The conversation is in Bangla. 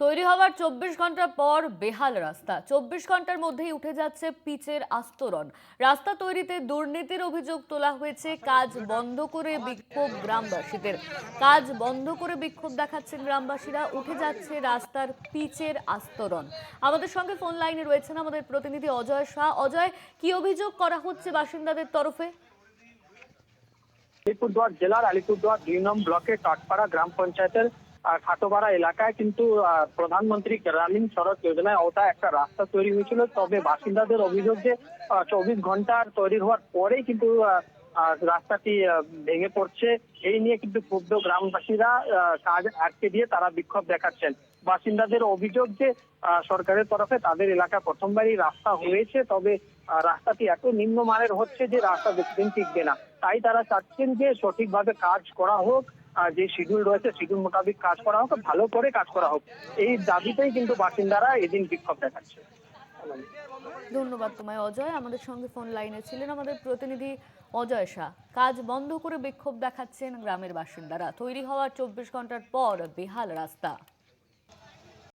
তৈরি হওয়ার ২৪ ঘন্টা পর বেহাল রাস্তা। ২৪ ঘন্টার মধ্যেই উঠে যাচ্ছে পিচের আস্তরণ। রাস্তা তৈরিতে দুর্নীতির অভিযোগ তোলা হয়েছে। কাজ বন্ধ করে বিক্ষোভ গ্রামবাসীদের। কাজ বন্ধ করে বিক্ষোভ দেখাচ্ছেন গ্রামবাসীরা। উঠে যাচ্ছে রাস্তার পিচের আস্তরণ। আমাদের সঙ্গে ফোন লাইনে রয়েছেন আমাদের প্রতিনিধি অজয় শাহ। অজয়, কি অভিযোগ করা হচ্ছে বাসিন্দাদের তরফে? আলিপুরদুয়ার জেলার আলিপুরদুয়ার ২ নং ব্লকের টাটপাড়া গ্রাম পঞ্চায়েতের খাটোপাড়া এলাকায় কিন্তু প্রধানমন্ত্রী গ্রামীণ সড়ক যোজনার আওতায় একটা রাস্তা তৈরি হয়েছিল। তবে বাসিন্দাদের অভিযোগ যে ২৪ ঘন্টার তৈরি হওয়ার পরেই কিন্তু রাস্তাটি ভেঙে পড়ছে। এই নিয়ে কিন্তু ক্ষুব্ধ গ্রামবাসীরা কাজ আটকে দিয়ে তারা বিক্ষোভ দেখাচ্ছেন। বাসিন্দাদের অভিযোগ যে সরকারের তরফে তাদের এলাকা প্রথমবারই রাস্তা হয়েছে, তবে রাস্তাটি এত নিম্নমানের হচ্ছে যে রাস্তা বেশিদিন টিকবে না। তাই তারা চাচ্ছেন যে সঠিকভাবে কাজ করা হোক, যে শিডিউল রয়েছে শিডিউল মোতাবেক কাজ করা হোক, ভালো করে কাজ করা হোক। এই দাবিতেই কিন্তু বাসিন্দারা এদিন বিক্ষোভ দেখাচ্ছে। ধন্যবাদ তোমায় অজয়। আমাদের সঙ্গে ফোন লাইনে ছিলেন আমাদের প্রতিনিধি অজয় শাহ। কাজ বন্ধ করে বিক্ষোভ দেখাচ্ছেন গ্রামের বাসিন্দারা। তৈরি হওয়ার ২৪ ঘন্টার পর বেহাল রাস্তা।